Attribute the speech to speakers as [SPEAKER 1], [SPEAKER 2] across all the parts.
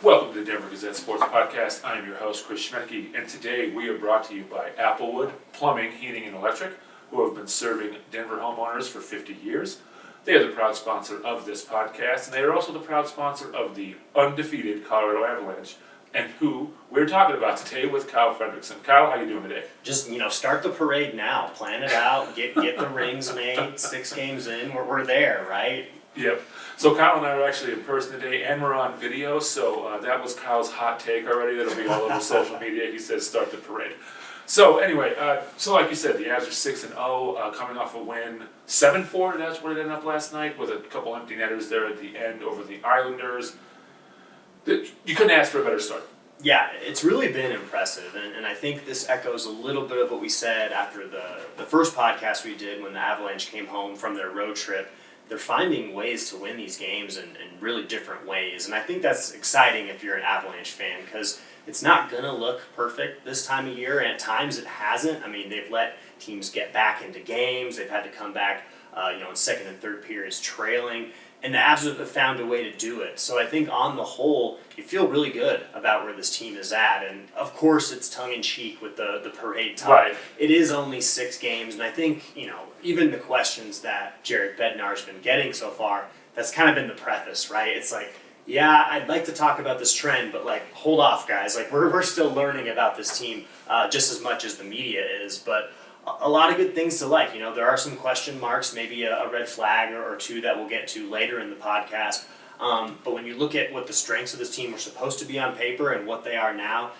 [SPEAKER 1] Welcome to the Denver Gazette Sports Podcast. I am your host, Chris Schmedke, and today we are brought to you by Applewood Plumbing, Heating, and Electric, who have been serving Denver homeowners for 50 years. They are the proud sponsor of this podcast, and they are also the proud sponsor of the undefeated Colorado Avalanche, and who we're talking about today with Kyle Fredrickson. Kyle, how you doing today?
[SPEAKER 2] Just, start the parade now. Plan it out. Get the rings made. 6 games in. We're there, right?
[SPEAKER 1] Yep. So Kyle and I are actually in person today, and we're on video, so that was Kyle's hot take already. That'll be all over social media. He says start the parade. So anyway, so like you said, the Avs are 6-0, coming off a win, 7-4, that's what it ended up last night, with a couple empty netters there at the end over the Islanders. You couldn't ask for a better start.
[SPEAKER 2] Yeah, it's really been impressive, and I think this echoes a little bit of what we said after the first podcast we did when the Avalanche came home from their road trip. They're finding ways to win these games in really different ways, and I think that's exciting if you're an Avalanche fan, because it's not going to look perfect this time of year, and at times it hasn't. I mean, they've let teams get back into games. They've had to come back in second and third periods trailing, and the Avs have found a way to do it. So I think on the whole, you feel really good about where this team is at, and of course it's tongue-in-cheek with the parade talk.
[SPEAKER 1] Right.
[SPEAKER 2] It is only 6 games, and I think, even the questions that Jared Bednar's been getting so far, that's kind of been the preface, right? It's like, yeah, I'd like to talk about this trend, but hold off, guys. We're still learning about this team just as much as the media is, but a lot of good things to like. There are some question marks, maybe a red flag or two that we'll get to later in the podcast. But when you look at what the strengths of this team were supposed to be on paper and what they are now,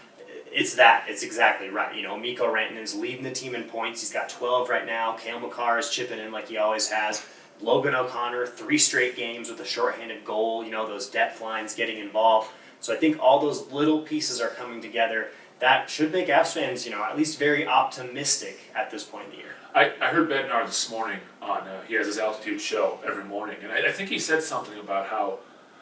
[SPEAKER 2] it's exactly right. Mikko Rantanen's leading the team in points. He's got 12 right now. Cale Makar is chipping in like he always has. Logan O'Connor, 3 straight games with a shorthanded goal. Those depth lines getting involved. So I think all those little pieces are coming together. That should make Avs fans, at least very optimistic at this point in the year.
[SPEAKER 1] I heard Bednar this morning on, he has his altitude show every morning, and I think he said something about how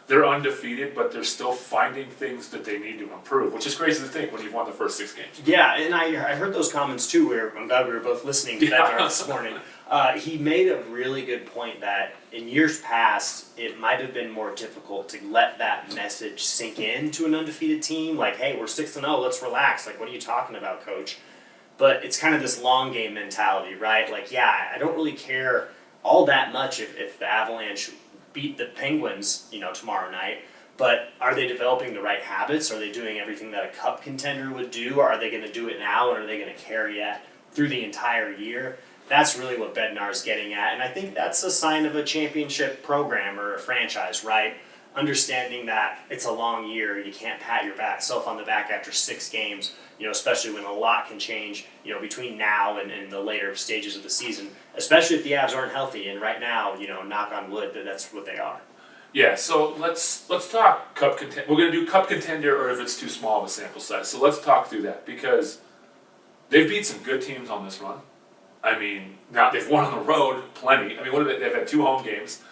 [SPEAKER 1] they're undefeated, but they're still finding things that they need to improve, which is crazy to think when you've won the first 6 games.
[SPEAKER 2] Yeah, and I heard those comments too, where I'm glad we were both listening to Bednar this morning. He made a really good point that in years past, it might have been more difficult to let that message sink in to an undefeated team. Like, hey, we're 6-0, let's relax. What are you talking about, coach? But it's kind of this long game mentality, right? I don't really care all that much if the Avalanche beat the Penguins, tomorrow night. But are they developing the right habits? Are they doing everything that a cup contender would do? Or are they going to do it now, and are they going to carry it through the entire year? That's really what Bednar's getting at, and I think that's a sign of a championship program or a franchise, right? Understanding that it's a long year, you can't pat yourself on the back after 6 games, especially when a lot can change, between now and the later stages of the season, especially if the Avs aren't healthy, and right now, knock on wood, that's what they are.
[SPEAKER 1] Yeah, so let's talk cup contender. We're going to do cup contender or if it's too small of a sample size. So let's talk through that, because they've beat some good teams on this run. I mean, now they've won on the road plenty. I mean, they've had 2 home games.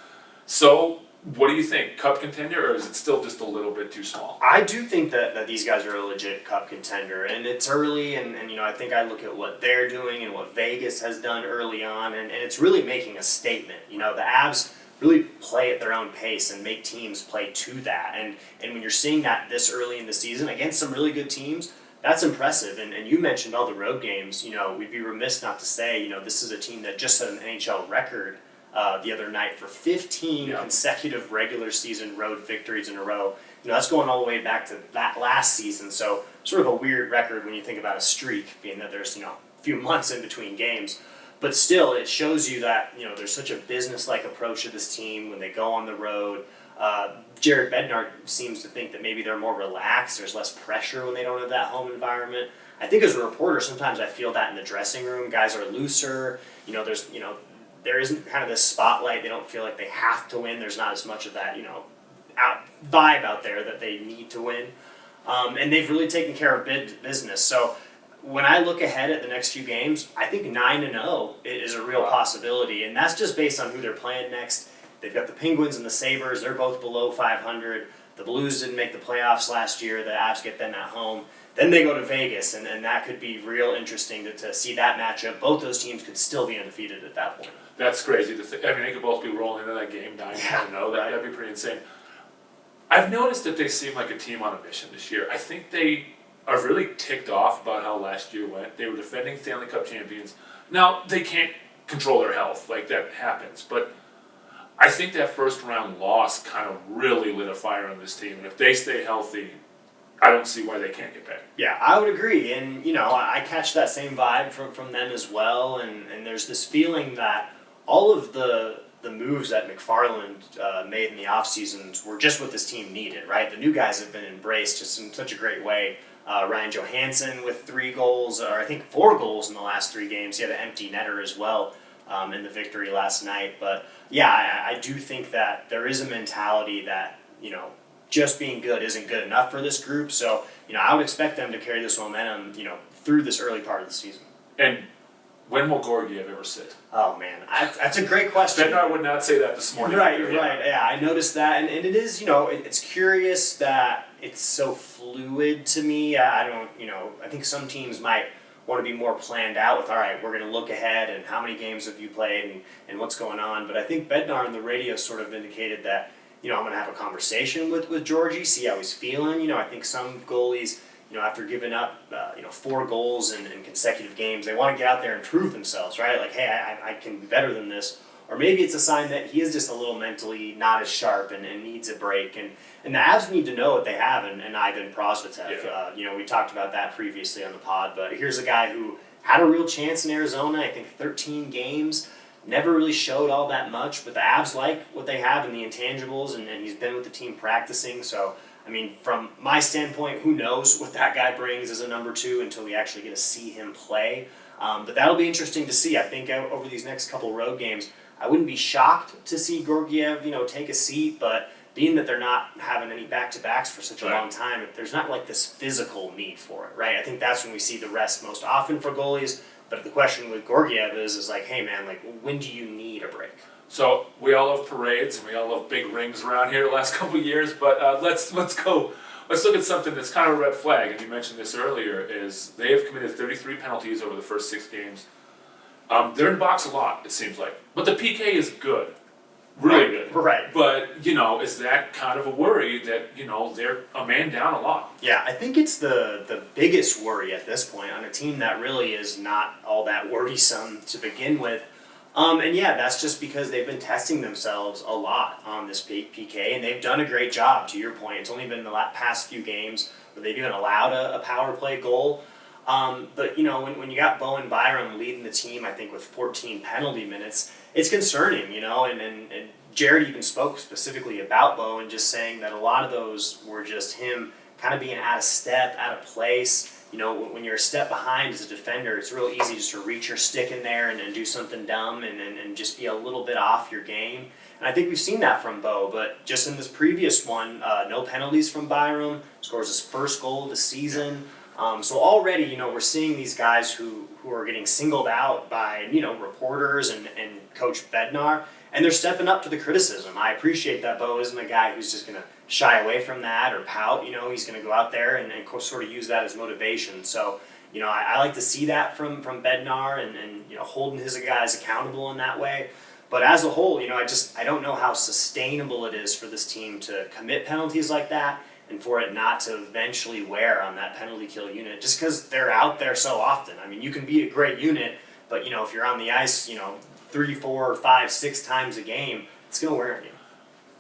[SPEAKER 1] So what do you think? Cup contender, or is it still just a little bit too small?
[SPEAKER 2] I do think that these guys are a legit cup contender, and it's early, and I think I look at what they're doing and what Vegas has done early on, and it's really making a statement. The Avs really play at their own pace and make teams play to that, and when you're seeing that this early in the season against some really good teams, that's impressive, and you mentioned all the road games. We'd be remiss not to say, this is a team that just set an NHL record the other night for 15 consecutive regular season road victories in a row. That's going all the way back to that last season, so sort of a weird record when you think about a streak, being that there's, a few months in between games. But still, it shows you that, there's such a business-like approach to this team when they go on the road. Jared Bednar seems to think that maybe they're more relaxed, there's less pressure when they don't have that home environment. I think as a reporter, sometimes I feel that in the dressing room. Guys are looser, there isn't kind of this spotlight, they don't feel like they have to win, there's not as much of that, vibe out there that they need to win. And they've really taken care of business. So when I look ahead at the next few games, I think 9-0 is a real possibility, and that's just based on who they're playing next. They've got the Penguins and the Sabres. They're both below 500. The Blues didn't make the playoffs last year. The Avs get them at home. Then they go to Vegas, and that could be real interesting to see that matchup. Both those teams could still be undefeated at that point.
[SPEAKER 1] That's crazy to think. I mean, they could both be rolling into that game 9-0. That'd be pretty insane. I've noticed that they seem like a team on a mission this year. I think they are really ticked off about how last year went. They were defending Stanley Cup champions. Now, they can't control their health, like that happens, but I think that first round loss kind of really lit a fire on this team, and if they stay healthy, I don't see why they can't get back.
[SPEAKER 2] Yeah, I would agree, and I catch that same vibe from them as well, and there's this feeling that all of the moves that McFarland made in the offseasons were just what this team needed, right? The new guys have been embraced just in such a great way. Ryan Johansson with 3 goals, or I think 4 goals in the last 3 games. He had an empty netter as well in the victory last night. But yeah, I do think that there is a mentality that, just being good isn't good enough for this group. So, I would expect them to carry this momentum, through this early part of the season.
[SPEAKER 1] And when will Georgiev ever sit?
[SPEAKER 2] Oh, man, that's a great question.
[SPEAKER 1] Bednar would not say that this morning.
[SPEAKER 2] Right. Yeah, I noticed that. And it is, it's curious that it's so fluid to me. I don't, I think some teams might want to be more planned out with, all right, we're going to look ahead and how many games have you played and what's going on. But I think Bednar on the radio sort of indicated that, I'm going to have a conversation with Georgie, see how he's feeling. I think some goalies, after giving up, 4 goals in consecutive games, they want to get out there and prove themselves, right? Like, hey, I can be better than this. Or maybe it's a sign that he is just a little mentally not as sharp and needs a break. And the Avs need to know what they have in Ivan Prosvetov.
[SPEAKER 1] Yeah.
[SPEAKER 2] We talked about that previously on the pod, but here's a guy who had a real chance in Arizona, I think 13 games, never really showed all that much, but the Avs like what they have in the intangibles, and he's been with the team practicing, so I mean, from my standpoint, who knows what that guy brings as a number 2 until we actually get to see him play. But that'll be interesting to see. I think over these next couple road games, I wouldn't be shocked to see Georgiev, take a seat, but being that they're not having any back-to-backs for such a long time, there's not like this physical need for it, right? I think that's when we see the rest most often for goalies. But the question with Georgiev is like, hey man, like when do you need a break?
[SPEAKER 1] So we all love parades and we all love big rings around here the last couple of years, but let's look at something that's kind of a red flag, and you mentioned this earlier, is they have committed 33 penalties over the first 6 games. They're in the box a lot, it seems like. But the PK is good. Really good.
[SPEAKER 2] Right.
[SPEAKER 1] But, is that kind of a worry that, they're a man down a lot?
[SPEAKER 2] Yeah, I think it's the biggest worry at this point on a team that really is not all that worrisome to begin with. And yeah, that's just because they've been testing themselves a lot on this PK, and they've done a great job, to your point. It's only been the past few games where they've even allowed a power play goal. But, when you got Bowen Byram leading the team, I think, with 14 penalty minutes, it's concerning, and Jared even spoke specifically about Bowen, just saying that a lot of those were just him kind of being out of step, out of place. When you're a step behind as a defender, it's real easy just to reach your stick in there and do something dumb and just be a little bit off your game. And I think we've seen that from Bo, but just in this previous one, no penalties from Byram, scores his first goal of the season. So already, we're seeing these guys who are getting singled out by, reporters and Coach Bednar, and they're stepping up to the criticism. I appreciate that Bo isn't a guy who's just going to shy away from that or pout. He's going to go out there and sort of use that as motivation. So, I like to see that from Bednar and holding his guys accountable in that way. But as a whole, I don't know how sustainable it is for this team to commit penalties like that and for it not to eventually wear on that penalty kill unit just because they're out there so often. I mean, you can be a great unit, but, if you're on the ice, 3, 4, 5, 6 times a game, it's going to wear on you.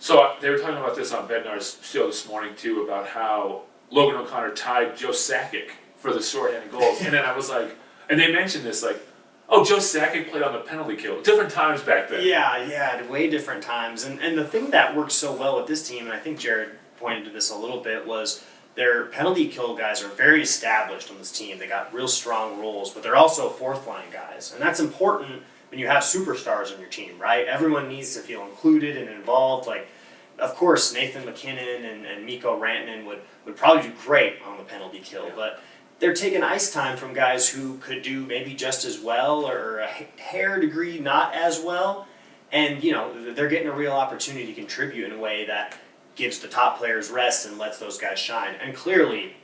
[SPEAKER 1] So they were talking about this on Bednar's show this morning, too, about how Logan O'Connor tied Joe Sakic for the shorthanded goals. And then I was like, and they mentioned this, like, oh, Joe Sakic played on the penalty kill. Different times back then.
[SPEAKER 2] Yeah, way different times. And the thing that works so well with this team, and I think Jared pointed to this a little bit, was their penalty kill guys are very established on this team. They got real strong roles, but they're also fourth-line guys. And that's important when you have superstars on your team, right? Everyone needs to feel included and involved. Like, of course, Nathan McKinnon and Mikko Rantanen would probably do great on the penalty kill, but they're taking ice time from guys who could do maybe just as well or a hair degree not as well. And, they're getting a real opportunity to contribute in a way that gives the top players rest and lets those guys shine. And clearly,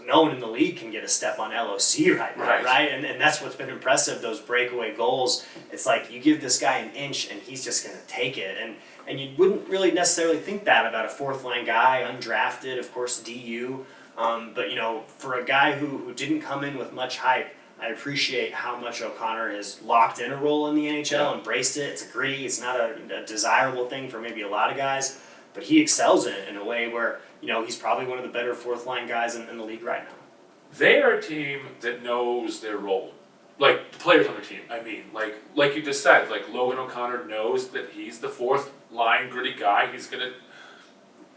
[SPEAKER 2] no one in the league can get a step on LOC right now, right? And that's what's been impressive, those breakaway goals. It's like you give this guy an inch and he's just going to take it. And and you wouldn't really necessarily think that about a fourth line guy, undrafted, of course, DU. But for a guy who didn't come in with much hype, I appreciate how much O'Connor has locked in a role in the NHL, embraced it. It's gritty. It's not a desirable thing for maybe a lot of guys, but he excels in it in a way where he's probably one of the better fourth line guys in the league right now.
[SPEAKER 1] They are a team that knows their role. Like, the players on the team, I mean. Like you just said, like, Logan O'Connor knows that he's the fourth line gritty guy. He's going to...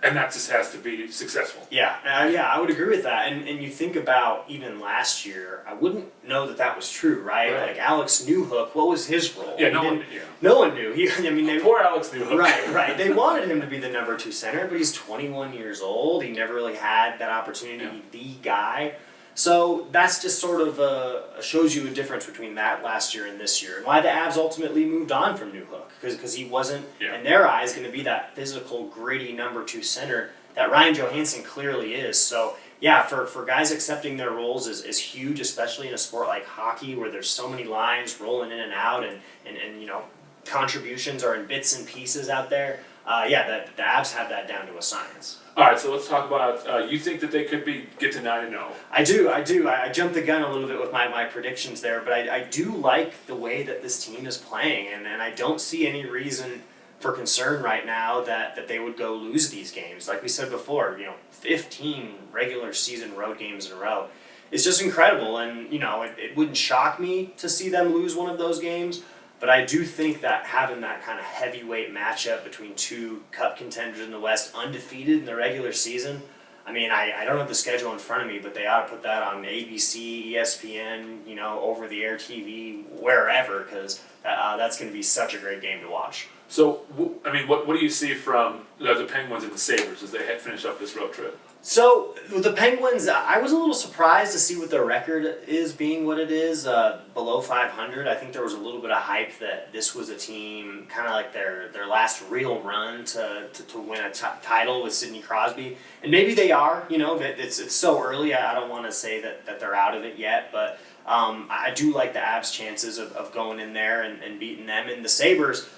[SPEAKER 1] And that just has to be successful.
[SPEAKER 2] Yeah, I would agree with that. And you think about even last year, I wouldn't know that was true, right? Like Alex Newhook, what was his role?
[SPEAKER 1] Yeah, no
[SPEAKER 2] one knew.
[SPEAKER 1] Poor Alex Newhook.
[SPEAKER 2] Right. They wanted him to be the number 2 center, but he's 21 years old. He never really had that opportunity to be the guy. So that's just sort of shows you a difference between that last year and this year, and why the Avs ultimately moved on from Newhook, because he wasn't, in their eyes, going to be that physical, gritty number 2 center that Ryan Johansson clearly is. So yeah, for guys accepting their roles is huge, especially in a sport like hockey where there's so many lines rolling in and out, and contributions are in bits and pieces out there. The Avs have that down to a science.
[SPEAKER 1] All right, so let's talk about. You think that they could get to 9-0?
[SPEAKER 2] I do. I jumped the gun a little bit with my predictions there, but I do like the way that this team is playing, and I don't see any reason for concern right now that they would go lose these games. Like we said before, 15 regular season road games in a row. It's just incredible, and it wouldn't shock me to see them lose one of those games. But I do think that having that kind of heavyweight matchup between two cup contenders in the West, undefeated in the regular season, I mean, I don't have the schedule in front of me, but they ought to put that on ABC, ESPN, over-the-air TV, wherever, because that's going to be such a great game to watch.
[SPEAKER 1] So, what do you see from the Penguins and the Sabres as they finish up this road trip?
[SPEAKER 2] So, with the Penguins, I was a little surprised to see what their record is being what it is, below 500. I think there was a little bit of hype that this was a team, kind of like their last real run to win a title with Sidney Crosby. And maybe they are, it's so early, I don't want to say that they're out of it yet, but I do like the Avs' chances of going in there and beating them. And the Sabres,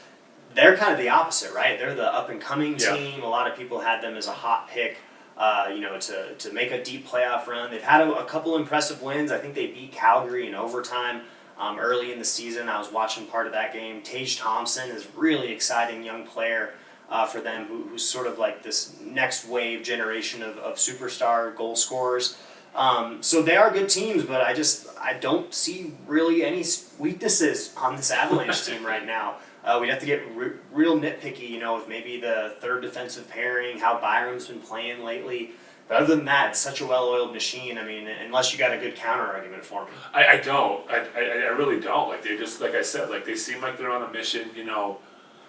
[SPEAKER 2] they're kind of the opposite, right? They're the up-and-coming team. A lot of people had them as a hot pick. To make a deep playoff run. They've had a couple impressive wins. I think they beat Calgary in overtime early in the season. I was watching part of that game. Tage Thompson is a really exciting young player for them who's sort of like this next wave generation of superstar goal scorers. So they are good teams, but I don't see really any weaknesses on this Avalanche team right now. We'd have to get real nitpicky, with maybe the third defensive pairing, how Byram's been playing lately. But other than that, it's such a well-oiled machine. I mean, unless you got a good counter-argument for me.
[SPEAKER 1] I don't. I really don't. Like, they just, like I said, like, they seem like they're on a mission,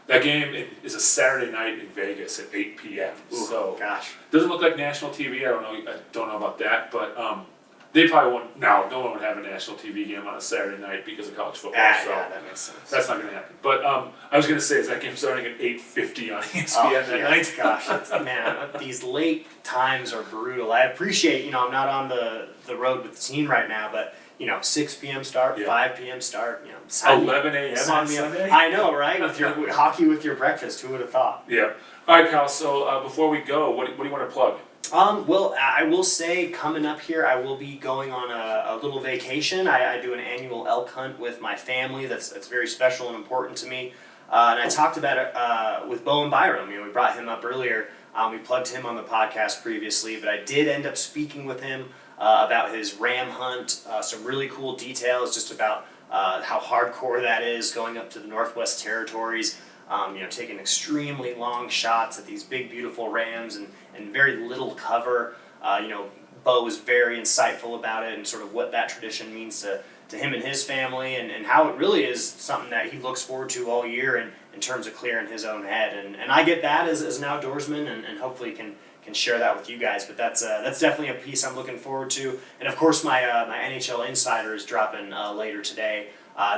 [SPEAKER 1] That game is a Saturday night in Vegas at 8 p.m.
[SPEAKER 2] Ooh,
[SPEAKER 1] so,
[SPEAKER 2] gosh.
[SPEAKER 1] Doesn't look like national TV. I don't know about that, but they probably won't. No one would have a national TV game on a Saturday night because of college football. So
[SPEAKER 2] yeah, that makes sense.
[SPEAKER 1] That's not going to happen. But I was going to say, is that game starting at 8:50 on ESPN that night?
[SPEAKER 2] Gosh, man, these late times are brutal. I appreciate, I'm not on the road with the team right now, but 6 p.m. start, 5 p.m. start,
[SPEAKER 1] 11 a.m. on Sunday.
[SPEAKER 2] I know, right? With your hockey with your breakfast, who would have thought?
[SPEAKER 1] Yeah. All right, Kyle. So before we go, what do you want to plug?
[SPEAKER 2] Well, I will say coming up here, I will be going on a little vacation. I do an annual elk hunt with my family. That's very special and important to me. And I talked about it with Bowen Byram. We brought him up earlier. We plugged him on the podcast previously, but I did end up speaking with him about his ram hunt. Some really cool details just about how hardcore that is, going up to the Northwest Territories. Taking extremely long shots at these big, beautiful rams and very little cover. Bo was very insightful about it and sort of what that tradition means to him and his family and how it really is something that he looks forward to all year in terms of clearing his own head. And I get that as an outdoorsman and hopefully can share that with you guys. But that's definitely a piece I'm looking forward to. And of course, my NHL Insider is dropping later today.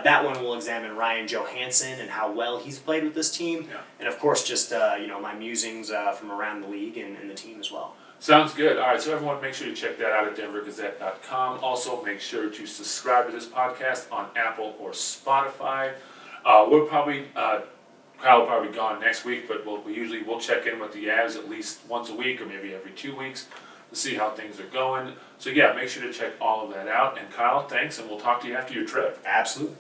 [SPEAKER 2] That one will examine Ryan Johansson and how well he's played with this team. Yeah. And of course, just my musings from around the league and the team as well.
[SPEAKER 1] Sounds good. All right, so everyone make sure you check that out at denvergazette.com. Also, make sure to subscribe to this podcast on Apple or Spotify. We're probably Kyle will probably be gone next week, but we'll check in with the Avs at least once a week or maybe every 2 weeks to see how things are going. So yeah, make sure to check all of that out. And Kyle, thanks, and we'll talk to you after your trip.
[SPEAKER 2] Absolutely.